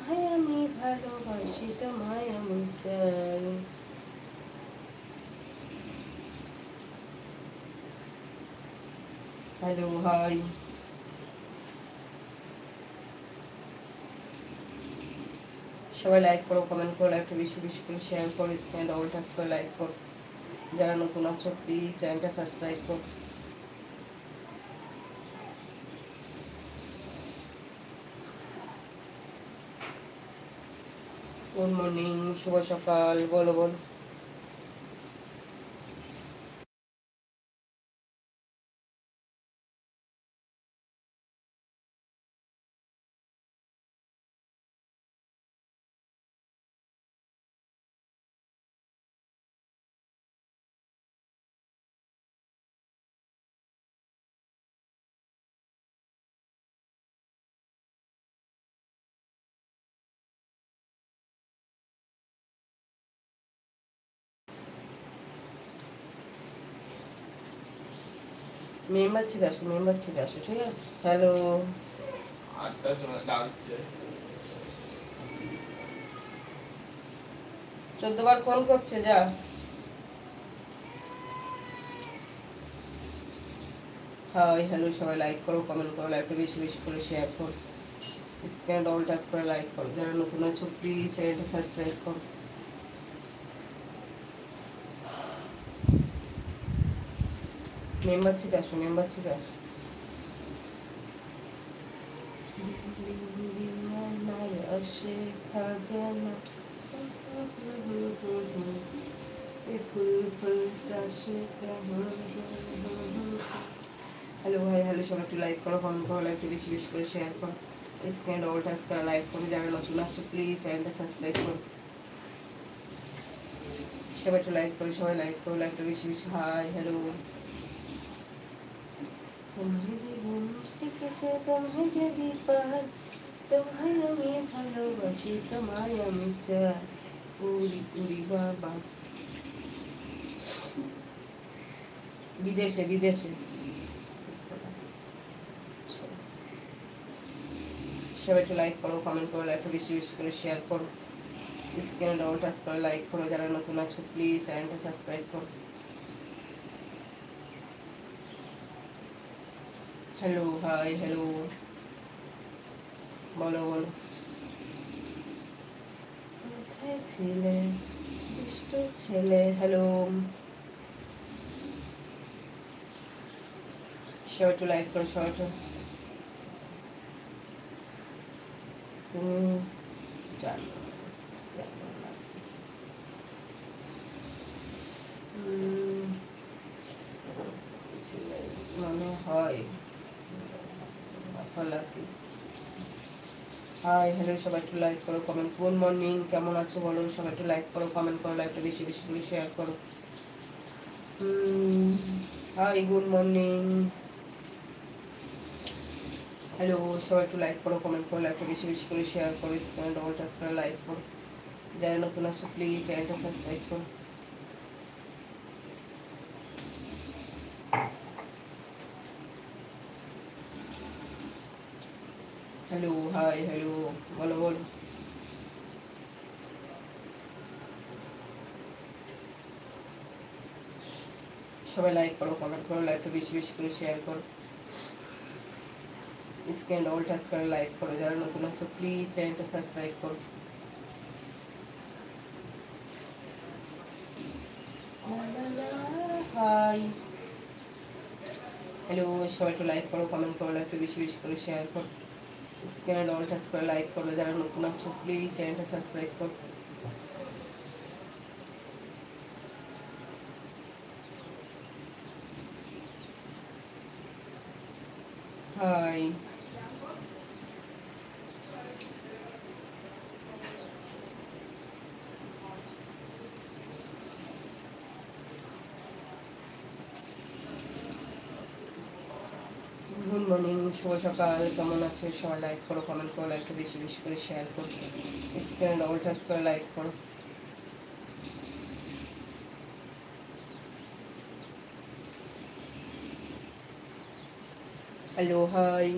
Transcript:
তোমায় আমি ভালোবাসি, তোমায় আমি চাই। Hello, hi. সবাই লাইক করো, কমেন্ট করো, লাইকটা বেশি বেশি করে শেয়ার করো, স্ক্রিন ডবল টাচ করে লাইক করো। যারা নতুন আছো প্লিজ চ্যানেলটা সাবস্ক্রাইব করো। গুড মর্নিং, শুভ সকাল, বলো বলো। মেম্বার ছিপে আসো, মেম্বার ছিপে আসো, ঠিক আছে। হ্যালো। 8টার সময় ডাকছে। 14 বার ফোন করছে, যা। হাই হ্যালো, সবাই লাইক করো, কমেন্ট করো, লাইকটা বেশি বেশি করে শেয়ার করো, স্ক্রিনে ডবল টাচ করে লাইক করো। যারা নতুন আছো প্লিজ চ্যানেলটা সাবস্ক্রাইব করো। মেম্বারশিপে আসো, মেম্বারশিপে আসো। আসে খাজানা, হ্যালো ভাই, হ্যালো, সবাই একটু লাইক করো, কমেন্ট করো, লাইকটা বেশি বেশি করে শেয়ার করো, স্ক্রিনে ডবল টাচ করে লাইক করো। যারা নতুন আছো প্লিজ চ্যানেলটা সাবস্ক্রাইব করো। সবাই একটু লাইক করো, সবাই লাইক করো, লাইকটা বেশি বেশি। Hi hello. তোমায় দেব মিষ্টি কিছু, তোমায় যদি পাই, তোমায় আমি ভালোবাসি, তোমায় আমি চাই। উড়ি উড়ি বাবা, বিদেশে বিদেশে। সবাই একটু লাইক করো, কমেন্ট করো, লাইকটা বেশি বেশি করে শেয়ার করো, স্ক্রিনে ডবল টাচ করে লাইক করো। যারা নতুন আছো প্লিজ চ্যানেলটা সাবস্ক্রাইব করো। হ্যালো, হাই হ্যালো, বলো বলো। কোথায় ছিলে দুষ্ট ছেলে? হ্যালো, সবাই একটু লাইক করো, সবাই একটু। তুমি জানো জানো না। মনে হয় লাফালাফি। হাই হ্যালো, সবাই একটু লাইক করো, কমেন্ট। গুড মর্নিং, কেমন আছো বলো। সবাই একটু লাইক করো, কমেন্ট করো, লাইকটা বেশি বেশি করে শেয়ার করো। হাই গুড মর্নিং, হ্যালো, সবাই একটু লাইক করো, কমেন্ট করো, লাইকটা বেশি বেশি করে শেয়ার করো, স্ক্রিনে ডবল টাচ করে লাইক করো। যারা নতুন আছো প্লিজ চ্যানেলটা সাবস্ক্রাইব করো। হ্যালো, হাই হ্যালো, বলো বলো। সবাই লাইক করো, কমেন্ট করো, লাইকটা বেশি বেশি করে শেয়ার করো, স্ক্রিনে ডবল টাচ করে লাইক করো। যারা নতুন আছো প্লিজ চ্যানেলটা সাবস্ক্রাইব করো। হাই হ্যালো, সবাই একটু লাইক করো, কমেন্ট করো, লাইকটা বেশি বেশি করে শেয়ার করো, স্ক্রিনে ডবল টাচ করে লাইক করো। যারা নতুন আছো প্লিজ চ্যানেলটা সাবস্ক্রাইব করো। হাই গুড মর্নিং, শুভ সকাল, কেমন আছে সবাই। লাইক করো, কমেন্ট করো, লাইকটা বেশি বেশি করে শেয়ার করো, স্ক্রিনে ডবল টাচ করে লাইক করো। Hello, high.